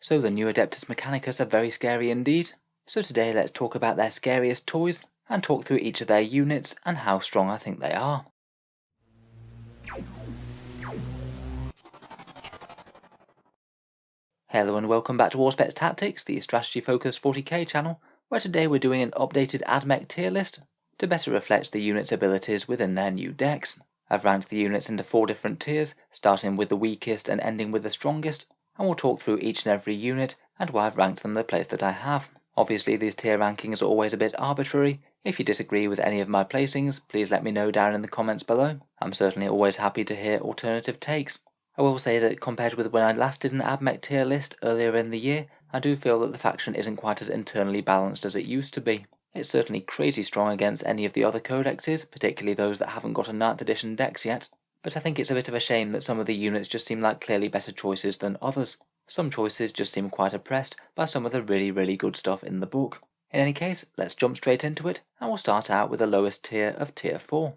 So the new Adeptus Mechanicus are very scary indeed. So today let's talk about their scariest toys and talk through each of their units and how strong I think they are. Hello and welcome back to Auspex Tactics, the strategy focused 40k channel, where today we're doing an updated Admech tier list to better reflect the unit's abilities within their new decks. I've ranked the units into 4 different tiers, starting with the weakest and ending with the strongest, and we'll talk through each and every unit and why I've ranked them the place that I have. Obviously these tier rankings are always a bit arbitrary. If you disagree with any of my placings, please let me know down in the comments below. I'm certainly always happy to hear alternative takes. I will say that compared with when I last did an Admech tier list earlier in the year, I do feel that the faction isn't quite as internally balanced as it used to be. It's certainly crazy strong against any of the other codexes, particularly those that haven't got a 9th edition decks yet, but I think it's a bit of a shame that some of the units just seem like clearly better choices than others. Some choices just seem quite oppressed by some of the really good stuff in the book. In any case, let's jump straight into it, and we'll start out with the lowest tier of tier 4.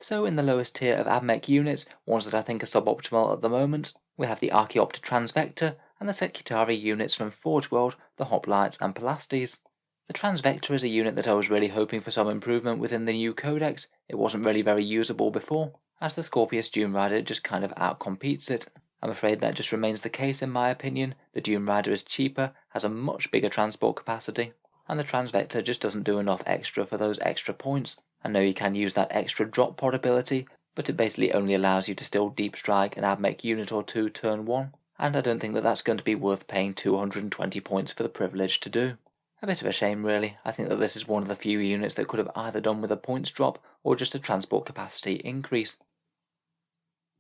So in the lowest tier of Admech units, ones that I think are suboptimal at the moment, we have the Archaeopter Transvector and the Secutari units from Forge World, the Hoplites and Palastes. The Transvector is a unit that I was really hoping for some improvement within the new codex. It wasn't really very usable before, as the Scorpius Doom Rider just kind of outcompetes it. I'm afraid that just remains the case in my opinion. The Doom Rider is cheaper, has a much bigger transport capacity, and the Transvector just doesn't do enough extra for those extra points. I know you can use that extra drop pod ability, but it basically only allows you to still deep strike an Admech unit or 2 turn 1, and I don't think that that's going to be worth paying 220 points for the privilege to do. A bit of a shame really. I think that this is one of the few units that could have either done with a points drop or just a transport capacity increase.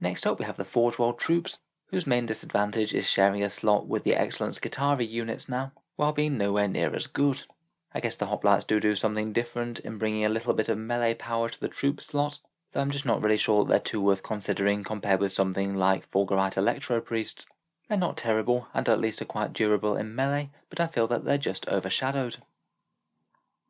Next up we have the Forge World troops, whose main disadvantage is sharing a slot with the excellent Skitarii units now, while being nowhere near as good. I guess the Hoplites do something different in bringing a little bit of melee power to the troop slot, though I'm just not really sure that they're too worth considering compared with something like Fulgurite Electro Priests. They're not terrible, and at least are quite durable in melee, but I feel that they're just overshadowed.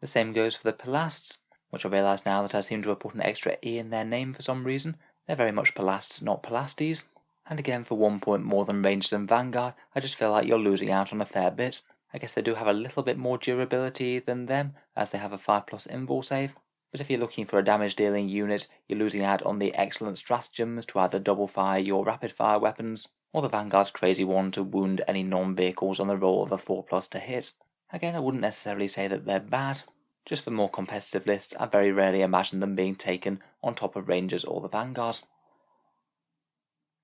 The same goes for the Palastes, which I realise now that I seem to have put an extra E in their name for some reason. They're very much Palastes, not Palastes, and again for 1 point more than Rangers and Vanguard, I just feel like you're losing out on a fair bit. I guess they do have a little bit more durability than them, as they have a 5+ invul save, but if you're looking for a damage dealing unit, you're losing out on the excellent stratagems to either double fire your rapid fire weapons, or the Vanguard's crazy one to wound any non-vehicles on the roll of a 4+ to hit. Again, I wouldn't necessarily say that they're bad, just for more competitive lists I very rarely imagine them being taken on top of Rangers or the Vanguard.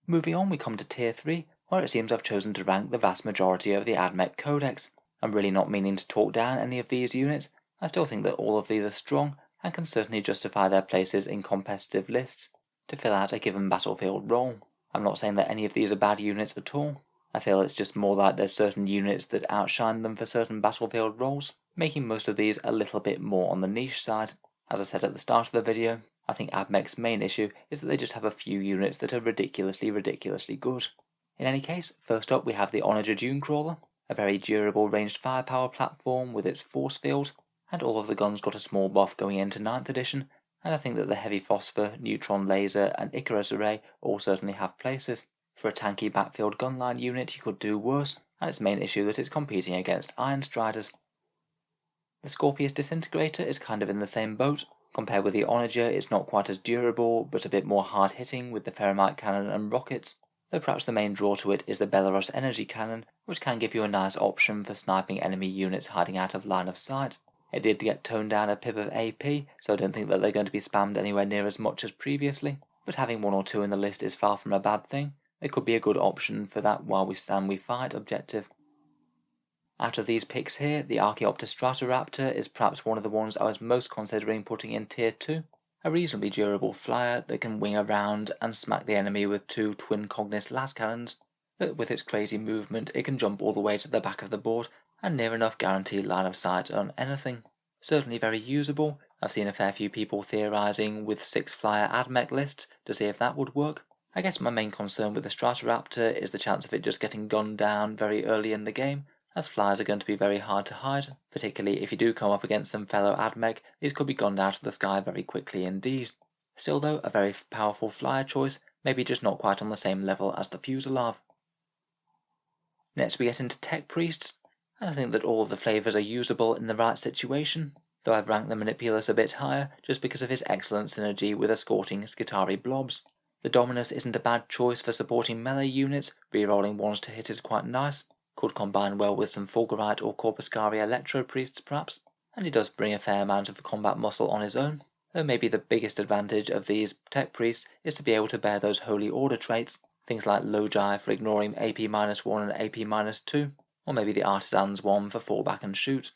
Moving on, we come to tier 3, where it seems I've chosen to rank the vast majority of the Admech Codex. I'm really not meaning to talk down any of these units. I still think that all of these are strong and can certainly justify their places in competitive lists to fill out a given battlefield role. I'm not saying that any of these are bad units at all. I feel it's just more like there's certain units that outshine them for certain battlefield roles, making most of these a little bit more on the niche side. As I said at the start of the video, I think Admech's main issue is that they just have a few units that are ridiculously good. In any case, first up we have the Onager Dunecrawler, a very durable ranged firepower platform with its force field, and all of the guns got a small buff going into 9th edition, and I think that the heavy phosphor, neutron laser and Icarus array all certainly have places. For a tanky backfield gunline unit you could do worse, and its main issue that it's competing against Iron Striders. The Scorpius Disintegrator is kind of in the same boat. Compared with the Onager, it's not quite as durable, but a bit more hard hitting with the Ferromite Cannon and rockets, though perhaps the main draw to it is the Belarus Energy Cannon, which can give you a nice option for sniping enemy units hiding out of line of sight. It did get toned down a pip of AP, so I don't think that they're going to be spammed anywhere near as much as previously, but having 1 or 2 in the list is far from a bad thing. It could be a good option for that while we stand we fight objective. Out of these picks here, the Archaeopter Stratoraptor is perhaps one of the ones I was most considering putting in tier 2. A reasonably durable flyer that can wing around and smack the enemy with 2 twin Cognis las cannons, but with its crazy movement it can jump all the way to the back of the board and near enough guarantee line of sight on anything. Certainly very usable. I've seen a fair few people theorising with 6 flyer Admech lists to see if that would work. I guess my main concern with the Stratoraptor is the chance of it just getting gunned down very early in the game, as flyers are going to be very hard to hide, particularly if you do come up against some fellow Admech. These could be gunned out of the sky very quickly indeed. Still though, a very powerful flyer choice, maybe just not quite on the same level as the Fusilier. Next we get into Tech Priests, and I think that all of the flavours are usable in the right situation, though I've ranked the Manipulus a bit higher just because of his excellent synergy with escorting Skitarii blobs. The Dominus isn't a bad choice for supporting melee units, rerolling ones to hit is quite nice, could combine well with some Fulgurite or Corpuscarii Electro Priests perhaps, and he does bring a fair amount of combat muscle on his own, though maybe the biggest advantage of these Tech Priests is to be able to bear those Holy Order traits, things like Logi for ignoring AP-1 and AP-2, or maybe the Artisan's one for fallback and shoot.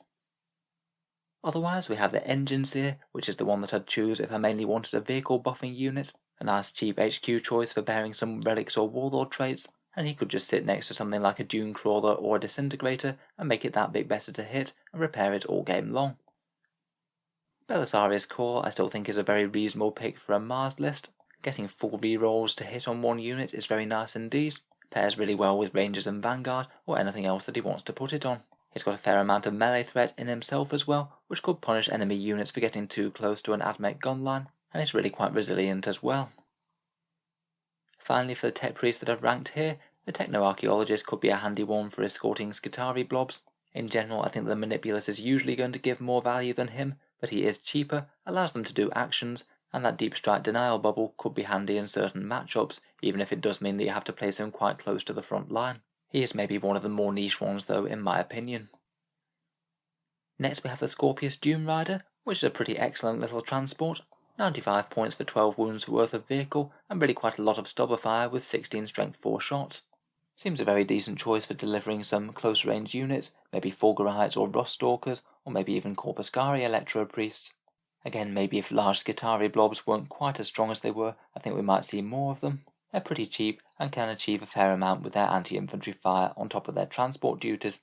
Otherwise we have the Engine Seer, which is the one that I'd choose if I mainly wanted a vehicle buffing unit, a nice cheap HQ choice for bearing some relics or warlord traits, and he could just sit next to something like a Dune Crawler or a Disintegrator and make it that bit better to hit and repair it all game long. Belisarius Core I still think is a very reasonable pick for a Mars list. Getting full rerolls to hit on one unit is very nice indeed, pairs really well with Rangers and Vanguard or anything else that he wants to put it on. He's got a fair amount of melee threat in himself as well, which could punish enemy units for getting too close to an Admech gun line, and he's really quite resilient as well. Finally, for the Tech Priest that I've ranked here, the Techno-Archaeologist could be a handy one for escorting Skitarii blobs. In general, I think the Manipulus is usually going to give more value than him, but he is cheaper, allows them to do actions, and that Deep Strike Denial bubble could be handy in certain matchups, even if it does mean that you have to place him quite close to the front line. He is maybe one of the more niche ones though, in my opinion. Next we have the Scorpius Doom Rider, which is a pretty excellent little transport. 95 points for 12 wounds worth of vehicle, and really quite a lot of stubber fire with 16 strength 4 shots. Seems a very decent choice for delivering some close range units, maybe Fulgurites or Rust Stalkers, or maybe even Corpuscarii Electro Priests. Again, maybe if large Skitarii blobs weren't quite as strong as they were, I think we might see more of them. They're pretty cheap and can achieve a fair amount with their anti-infantry fire on top of their transport duties.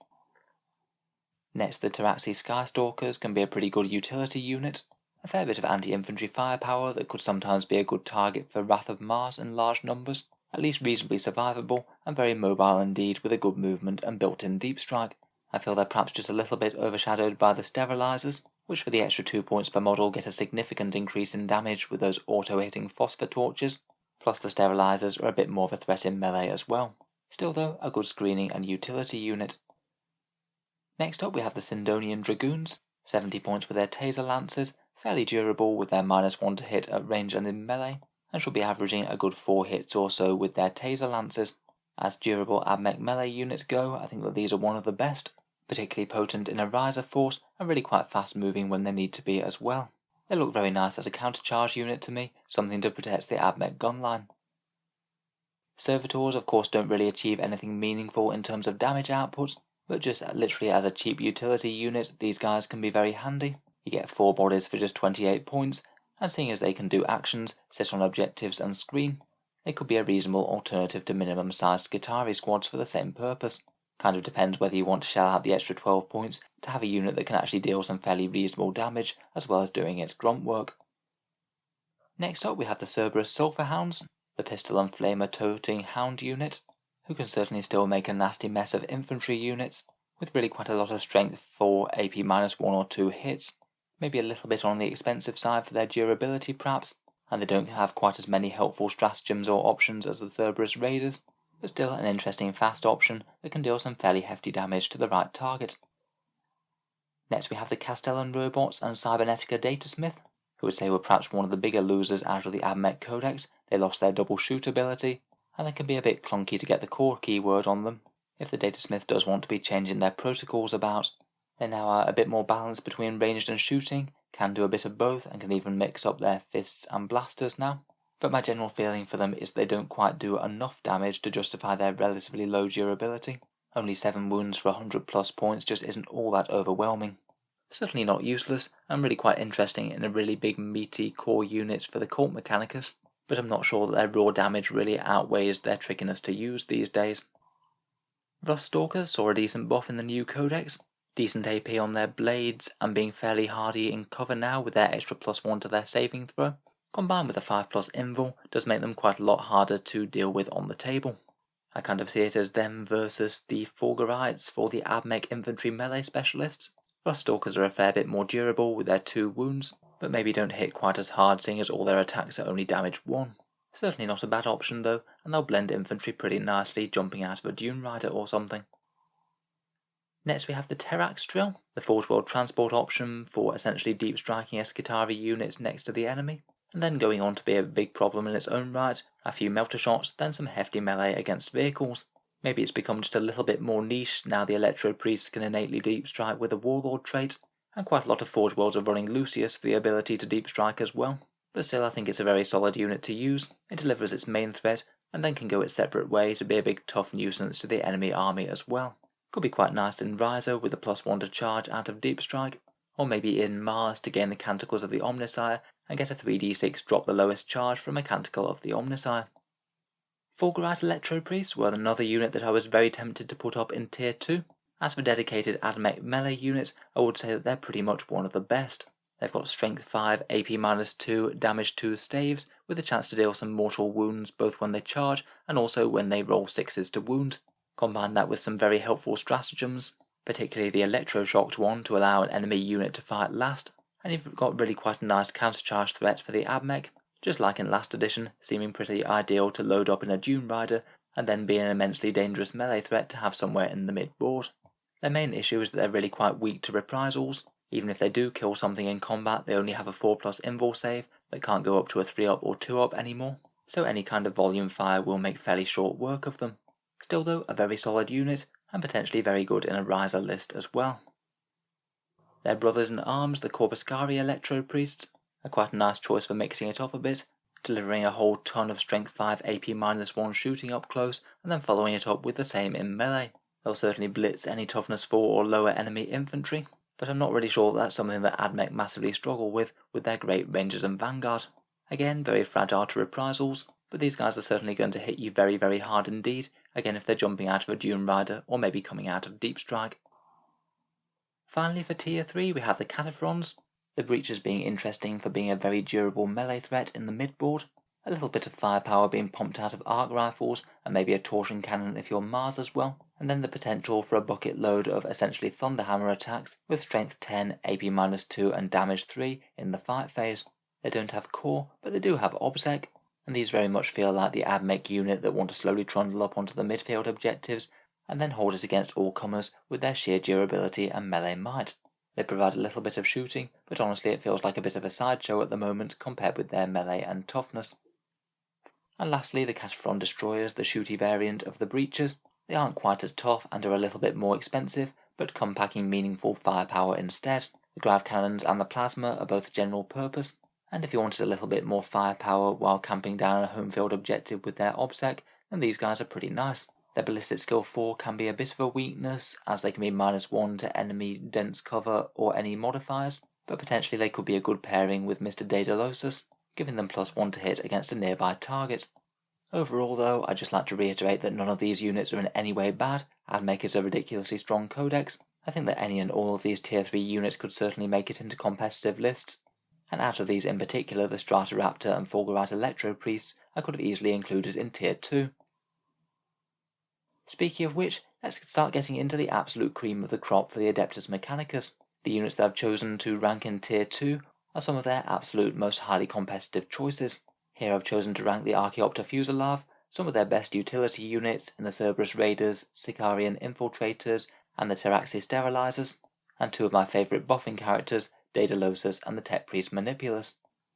Next, the Taraxi Skystalkers can be a pretty good utility unit. A fair bit of anti-infantry firepower that could sometimes be a good target for Wrath of Mars in large numbers, at least reasonably survivable and very mobile indeed with a good movement and built-in deep strike. I feel they're perhaps just a little bit overshadowed by the Sterilizers, which for the extra 2 points per model get a significant increase in damage with those auto-hitting phosphor torches, plus the Sterilizers are a bit more of a threat in melee as well. Still though, a good screening and utility unit. Next up we have the Sindonian Dragoons, 70 points with their Taser Lancers, fairly durable with their -1 to hit at range and in melee, and should be averaging a good 4 hits or so with their Taser Lancers. As durable Admech melee units go, I think that these are one of the best, particularly potent in a riser force and really quite fast moving when they need to be as well. They look very nice as a countercharge unit to me, something to protect the Admech gun line. Servitors of course don't really achieve anything meaningful in terms of damage output, but just literally as a cheap utility unit these guys can be very handy. You get 4 bodies for just 28 points, and seeing as they can do actions, sit on objectives and screen, they could be a reasonable alternative to minimum sized Skitarii squads for the same purpose. Kind of depends whether you want to shell out the extra 12 points to have a unit that can actually deal some fairly reasonable damage as well as doing its grunt work. Next up we have the Cerberus Sulphur Hounds, the pistol and flamer toting hound unit, who can certainly still make a nasty mess of infantry units, with really quite a lot of strength for AP-1 or 2 hits, maybe a little bit on the expensive side for their durability perhaps, and they don't have quite as many helpful stratagems or options as the Cerberus Raiders, but still an interesting fast option that can deal some fairly hefty damage to the right target. Next we have the Castellan Robots and Cybernetica Datasmith, who would say were perhaps one of the bigger losers out of the Admech Codex. They lost their double shoot ability, and they can be a bit clunky to get the core keyword on them. If the Datasmith does want to be changing their protocols about, they now are a bit more balanced between ranged and shooting, can do a bit of both, and can even mix up their fists and blasters now. But my general feeling for them is they don't quite do enough damage to justify their relatively low durability. Only 7 wounds for 100 plus points just isn't all that overwhelming. Certainly not useless, and really quite interesting in a really big meaty core unit for the Cult Mechanicus, but I'm not sure that their raw damage really outweighs their trickiness to use these days. Rust Stalkers saw a decent buff in the new codex, decent AP on their blades, and being fairly hardy in cover now with their extra +1 to their saving throw, combined with a 5+ invul, does make them quite a lot harder to deal with on the table. I kind of see it as them versus the Fulgurites for the Admech infantry melee specialists. Rust Stalkers are a fair bit more durable with their 2 wounds, but maybe don't hit quite as hard seeing as all their attacks are only damage 1. Certainly not a bad option though, and they'll blend infantry pretty nicely jumping out of a Dune Rider or something. Next we have the Terax drill, the Forge World transport option for essentially deep striking Escutari units next to the enemy, and then going on to be a big problem in its own right, a few melter shots, then some hefty melee against vehicles. Maybe it's become just a little bit more niche now the Electro Priests can innately deep strike with a Warlord trait, and quite a lot of Forge Worlds are running Lucius for the ability to deep strike as well. But still, I think it's a very solid unit to use. It delivers its main threat, and then can go its separate way to be a big tough nuisance to the enemy army as well. Could be quite nice in Riser with a +1 to charge out of deep strike, or maybe in Mars to gain the Canticles of the Omnissiah and get a 3d6 drop the lowest charge from a Canticle of the Omnissiah. Fulgurite Electro Priests were another unit that I was very tempted to put up in Tier 2. As for dedicated Admech melee units, I would say that they're pretty much one of the best. They've got Strength 5, AP -2, Damage 2 staves, with a chance to deal some mortal wounds both when they charge and also when they roll 6s to wound. Combine that with some very helpful stratagems, particularly the electroshocked one to allow an enemy unit to fight last, and you've got really quite a nice countercharge threat for the Admech, just like in last edition, seeming pretty ideal to load up in a Dune Rider and then be an immensely dangerous melee threat to have somewhere in the mid-board. Their main issue is that they're really quite weak to reprisals. Even if they do kill something in combat, they only have a 4+ invul save that can't go up to a 3-up or 2-up anymore, so any kind of volume fire will make fairly short work of them. Still though, a very solid unit, and potentially very good in a Riser list as well. Their brothers in arms, the Corpuscari Electro Priests, are quite a nice choice for mixing it up a bit, delivering a whole ton of Strength 5 AP -1 shooting up close, and then following it up with the same in melee. They'll certainly blitz any toughness 4 or lower enemy infantry, but I'm not really sure that's something that Admech massively struggle with their great Rangers and Vanguard. Again, very fragile to reprisals, but these guys are certainly going to hit you very, very hard indeed, again if they're jumping out of a Dune Rider or maybe coming out of Deep Strike. Finally for Tier 3 we have the Cataphrons, the Breachers being interesting for being a very durable melee threat in the mid-board, a little bit of firepower being pumped out of arc rifles and maybe a torsion cannon if you're Mars as well, and then the potential for a bucket load of essentially Thunderhammer attacks with Strength 10, AP -2 and Damage 3 in the fight phase. They don't have core, but they do have Obsec, and these very much feel like the Admech unit that want to slowly trundle up onto the midfield objectives and then hold it against all comers with their sheer durability and melee might. They provide a little bit of shooting, but honestly it feels like a bit of a sideshow at the moment compared with their melee and toughness. And lastly, the Cataphron Destroyers, the shooty variant of the Breachers. They aren't quite as tough and are a little bit more expensive, but come packing meaningful firepower instead. The Grav Cannons and the Plasma are both general purpose, and if you wanted a little bit more firepower while camping down a home field objective with their Obsec, then these guys are pretty nice. Their Ballistic Skill 4 can be a bit of a weakness, as they can be -1 to enemy dense cover or any modifiers, but potentially they could be a good pairing with Mr. Daedalosus, giving them +1 to hit against a nearby target. Overall though, I'd just like to reiterate that none of these units are in any way bad. Admech is a ridiculously strong codex. I think that any and all of these Tier 3 units could certainly make it into competitive lists, and out of these in particular, the Stratoraptor and Fulgurite Electro Priests I could have easily included in Tier 2. Speaking of which, let's start getting into the absolute cream of the crop for the Adeptus Mechanicus. The units that I've chosen to rank in Tier 2 are some of their absolute most highly competitive choices. Here I've chosen to rank the Archaeopter Fusilier, some of their best utility units in the Cerberus Raiders, Sicarian Infiltrators, and the Teraxi Sterilizers, and two of my favourite buffing characters, Daedalosus and the Tech Priest Manipulus.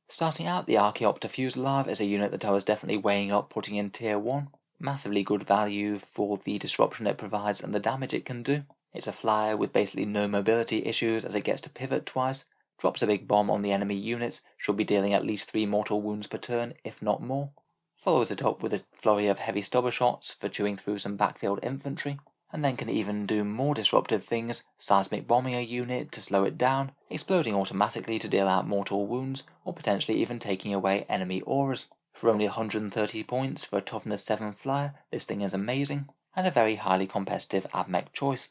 Starting out, the Archaeopter Fusilier is a unit that I was definitely weighing up putting in Tier 1. Massively good value for the disruption it provides and the damage it can do. It's a flyer with basically no mobility issues as it gets to pivot twice, drops a big bomb on the enemy units, should be dealing at least 3 mortal wounds per turn, if not more. Follows it up with a flurry of heavy stubber shots for chewing through some backfield infantry, and then can even do more disruptive things, seismic bombing a unit to slow it down, exploding automatically to deal out mortal wounds, or potentially even taking away enemy auras. For only 130 points for a toughness 7 flyer, this thing is amazing, and a very highly competitive Admech choice.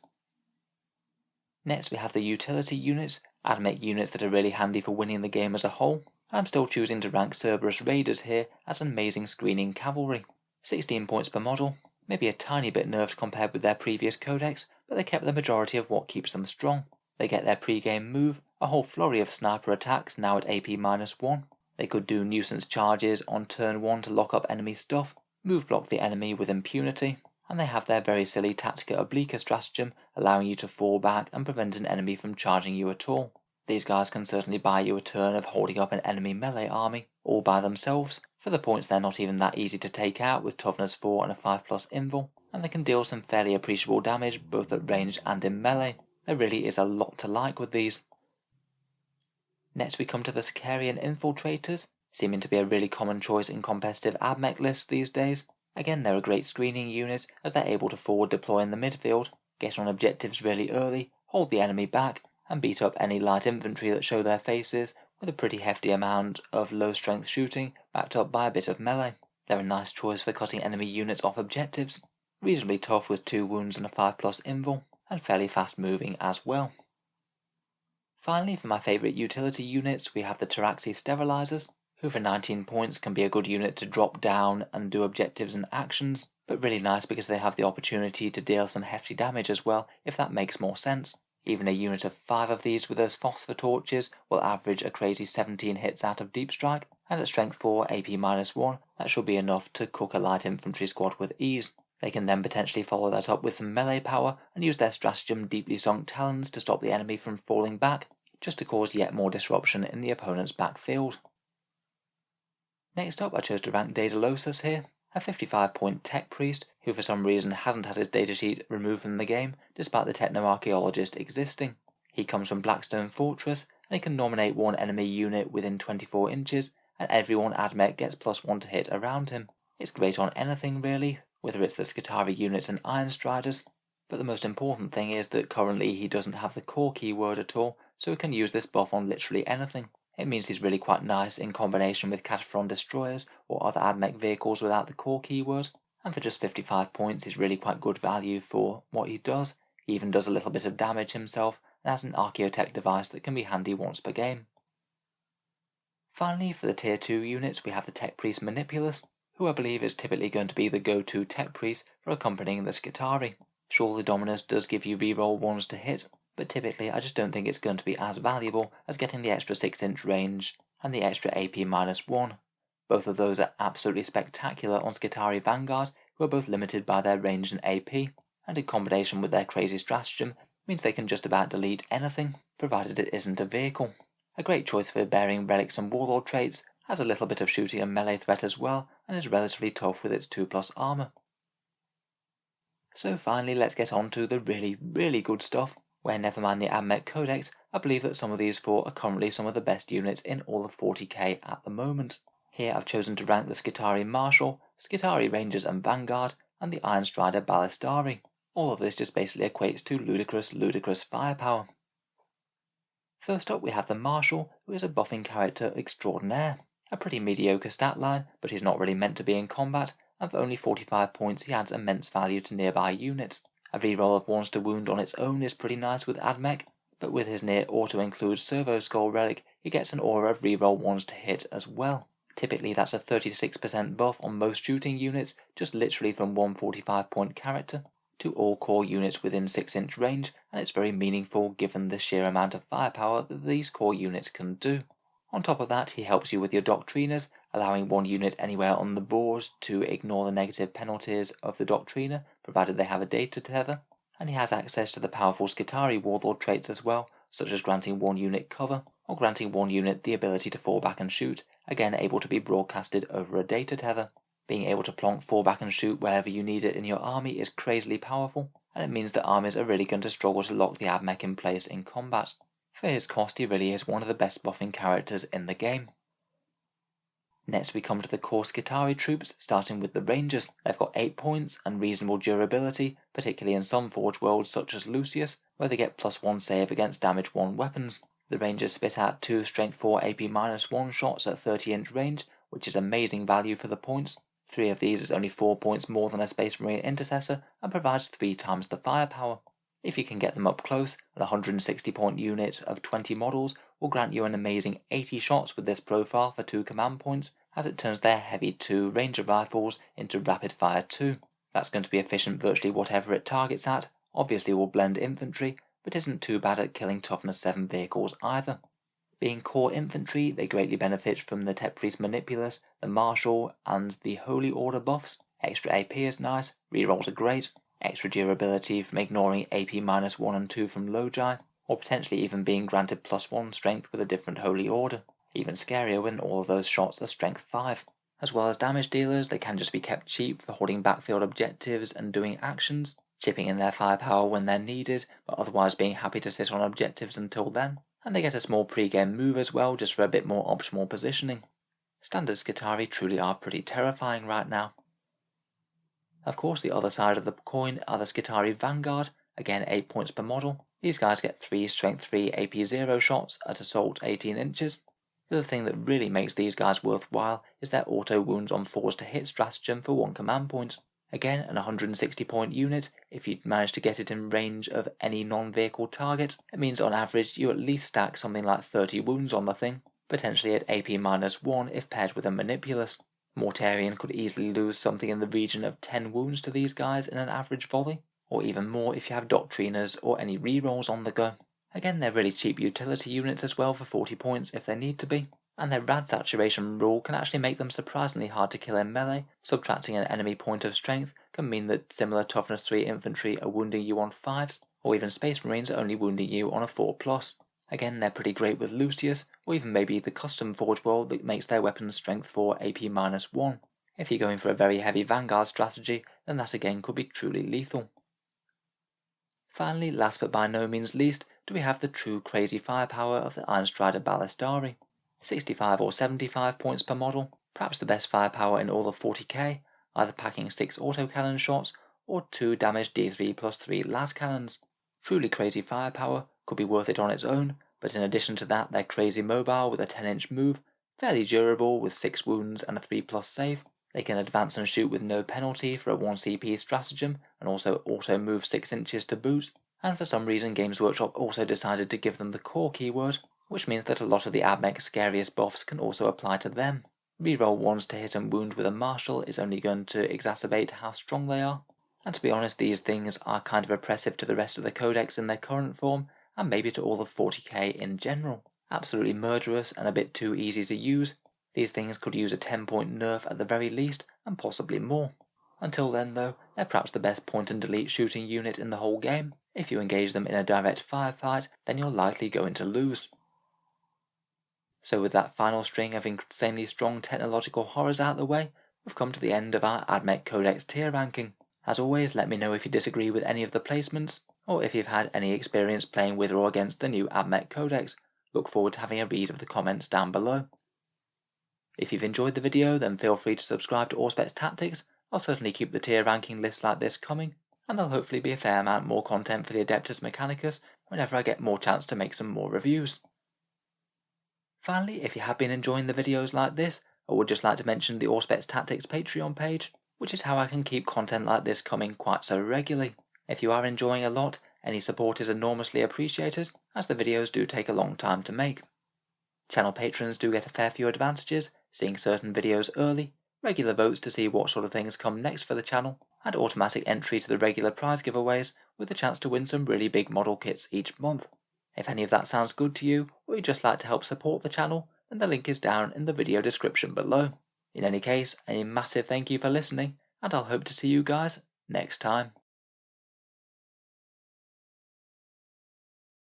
Next we have the utility units, Admech units that are really handy for winning the game as a whole. I'm still choosing to rank Cerberus Raiders here as amazing screening cavalry. 16 points per model, maybe a tiny bit nerfed compared with their previous codex, but they kept the majority of what keeps them strong. They get their pre-game move, a whole flurry of sniper attacks now at AP -1. They could do nuisance charges on turn 1 to lock up enemy stuff, move block the enemy with impunity, and they have their very silly Tactica Obliqua stratagem, allowing you to fall back and prevent an enemy from charging you at all. These guys can certainly buy you a turn of holding up an enemy melee army all by themselves. For the points, they're not even that easy to take out with toughness 4 and a 5+ invul, and they can deal some fairly appreciable damage both at range and in melee. There really is a lot to like with these. Next we come to the Sicarian Infiltrators, seeming to be a really common choice in competitive Admech lists these days. Again, they're a great screening unit as they're able to forward deploy in the midfield, get on objectives really early, hold the enemy back, and beat up any light infantry that show their faces with a pretty hefty amount of low strength shooting backed up by a bit of melee. They're a nice choice for cutting enemy units off objectives, reasonably tough with 2 wounds and a 5+ invul, and fairly fast moving as well. Finally, for my favourite utility units, we have the Taraxi Sterilizers, who for 19 points can be a good unit to drop down and do objectives and actions, but really nice because they have the opportunity to deal some hefty damage as well, if that makes more sense. Even a unit of 5 of these with those phosphor torches will average a crazy 17 hits out of deep strike, and at strength 4 AP-1 that should be enough to cook a light infantry squad with ease. They can then potentially follow that up with some melee power and use their stratagem Deeply Sunk Talons to stop the enemy from falling back, just to cause yet more disruption in the opponent's backfield. Next up, I chose to rank Daedalosus here, a 55-point tech priest who for some reason hasn't had his datasheet removed from the game despite the techno-archaeologist existing. He comes from Blackstone Fortress and he can nominate one enemy unit within 24 inches and everyone Admech gets +1 to hit around him. It's great on anything really, whether it's the Skitarii units and Iron Striders, but the most important thing is that currently he doesn't have the core keyword at all, so he can use this buff on literally anything. It means he's really quite nice in combination with Cataphron Destroyers or other Admech vehicles without the core keyword, and for just 55 points is really quite good value for what he does. He even does a little bit of damage himself and has an Archaeotech device that can be handy once per game. Finally, for the tier 2 units we have the Tech Priest Manipulus, who I believe is typically going to be the go-to tech priest for accompanying the Skitarii. Sure, the Dominus does give you reroll 1s to hit, but typically I just don't think it's going to be as valuable as getting the extra 6-inch range and the extra AP-1. Both of those are absolutely spectacular on Skitarii Vanguard, who are both limited by their range and AP, and in combination with their crazy stratagem means they can just about delete anything, provided it isn't a vehicle. A great choice for bearing relics and warlord traits, has a little bit of shooting and melee threat as well, and is relatively tough with its 2+ armor. So finally, let's get on to the really good stuff, where never mind the Admech Codex, I believe that some of these 4 are currently some of the best units in all of 40k at the moment. Here I've chosen to rank the Skitarii Marshal, Skitarii Rangers and Vanguard, and the Iron Strider Ballistari. All of this just basically equates to ludicrous firepower. First up we have the Marshal, who is a buffing character extraordinaire. A pretty mediocre stat line, but he's not really meant to be in combat, and for only 45 points he adds immense value to nearby units. A reroll of 1s to wound on its own is pretty nice with Admech, but with his near auto-include Servo Skull relic he gets an aura of reroll 1s to hit as well. Typically that's a 36% buff on most shooting units, just literally from one 45-point character to all core units within 6-inch range, and it's very meaningful given the sheer amount of firepower that these core units can do. On top of that, he helps you with your Doctriners, allowing one unit anywhere on the board to ignore the negative penalties of the Doctriner, provided they have a data tether, and he has access to the powerful Skitarii warlord traits as well, such as granting one unit cover, or granting one unit the ability to fall back and shoot, again able to be broadcasted over a data tether. Being able to plonk fall back and shoot wherever you need it in your army is crazily powerful, and it means that armies are really going to struggle to lock the Admech in place in combat. For his cost, he really is one of the best buffing characters in the game. Next we come to the core Skitarii troops, starting with the Rangers. They've got 8 points and reasonable durability, particularly in some Forge worlds such as Lucius, where they get +1 save against damage 1 weapons. The Rangers spit out 2 strength 4 AP-1 shots at 30-inch range, which is amazing value for the points. 3 of these is only 4 points more than a Space Marine Intercessor and provides 3 times the firepower. If you can get them up close, an 160-point unit of 20 models will grant you an amazing 80 shots with this profile for 2 command points, as it turns their heavy 2 Ranger rifles into rapid fire 2. That's going to be efficient virtually whatever it targets at, obviously will blend infantry, but isn't too bad at killing toughness 7 vehicles either. Being core infantry, they greatly benefit from the Tech Priest Manipulus, the Marshal, and the Holy Order buffs. Extra AP is nice, rerolls are great, extra durability from ignoring AP -1 and 2 from Logi, or potentially even being granted +1 strength with a different holy order. Even scarier when all of those shots are strength 5. As well as damage dealers, they can just be kept cheap for holding backfield objectives and doing actions, chipping in their firepower when they're needed, but otherwise being happy to sit on objectives until then, and they get a small pre-game move as well just for a bit more optimal positioning. Standard Skitarii truly are pretty terrifying right now. Of course, the other side of the coin are the Skitarii Vanguard, again 8 points per model. These guys get 3 strength 3 AP 0 shots at assault 18 inches. The other thing that really makes these guys worthwhile is their auto wounds on 4s to hit stratagem for 1 command point. Again, an 160 point unit. If you manage to get it in range of any non-vehicle target, it means on average you at least stack something like 30 wounds on the thing, potentially at AP -1 if paired with a Manipulus. Mortarion could easily lose something in the region of 10 wounds to these guys in an average volley, or even more if you have Doctriners or any rerolls on the go. Again, they're really cheap utility units as well for 40 points if they need to be, and their rad saturation rule can actually make them surprisingly hard to kill in melee. Subtracting an enemy point of strength can mean that similar toughness 3 infantry are wounding you on 5s, or even Space Marines are only wounding you on a 4+. Again, they're pretty great with Lucius, or even maybe the custom Forge World that makes their weapons strength 4 AP -1. If you're going for a very heavy Vanguard strategy, then that again could be truly lethal. Finally, last but by no means least, do we have the true crazy firepower of the Ironstrider Ballistari. 65 or 75 points per model, perhaps the best firepower in all of 40k, either packing 6 autocannon shots or 2 damage D3+3 las cannons. Truly crazy firepower, could be worth it on its own, but in addition to that they're crazy mobile with a 10-inch move, fairly durable with 6 wounds and a 3+ save. They can advance and shoot with no penalty for a 1 CP stratagem, and also auto move 6 inches to boost, and for some reason Games Workshop also decided to give them the core keyword, which means that a lot of the Admech's scariest buffs can also apply to them. Reroll 1s to hit and wound with a martial is only going to exacerbate how strong they are, and to be honest these things are kind of oppressive to the rest of the codex in their current form, and maybe to all of 40k in general. Absolutely murderous and a bit too easy to use. These things could use a 10-point nerf at the very least, and possibly more. Until then though, they're perhaps the best point and delete shooting unit in the whole game. If you engage them in a direct firefight, then you're likely going to lose. So with that final string of insanely strong technological horrors out the way, we've come to the end of our Admech Codex tier ranking. As always, let me know if you disagree with any of the placements, or if you've had any experience playing with or against the new Admech Codex. Look forward to having a read of the comments down below. If you've enjoyed the video, then feel free to subscribe to Auspex Tactics. I'll certainly keep the tier ranking lists like this coming, and there'll hopefully be a fair amount more content for the Adeptus Mechanicus whenever I get more chance to make some more reviews. Finally, if you have been enjoying the videos like this, I would just like to mention the Auspex Tactics Patreon page, which is how I can keep content like this coming quite so regularly. If you are enjoying a lot, any support is enormously appreciated, as the videos do take a long time to make. Channel patrons do get a fair few advantages, seeing certain videos early, regular votes to see what sort of things come next for the channel, and automatic entry to the regular prize giveaways with a chance to win some really big model kits each month. If any of that sounds good to you, or you'd just like to help support the channel, then the link is down in the video description below. In any case, a massive thank you for listening, and I'll hope to see you guys next time.